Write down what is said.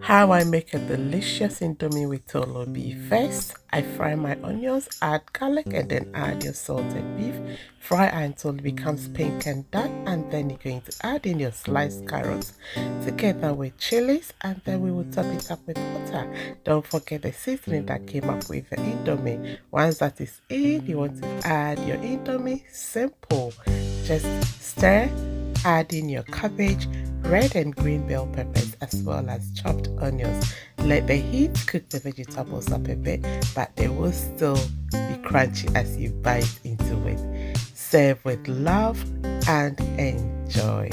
How I make a delicious Indomie with tolo beef. First, I fry my onions, add garlic, and then add your salted beef. Fry until it becomes pink and dark, and then you're going to add in your sliced carrots together with chilies, and then we will top it up with water. Don't forget the seasoning that came up with the Indomie. Once that is in, you want to add your Indomie. Simple. Just stir, add in your cabbage, red and green bell peppers, as well as chopped onions. Let the heat cook the vegetables up a bit, but they will still be crunchy as you bite into it. Serve with love and enjoy.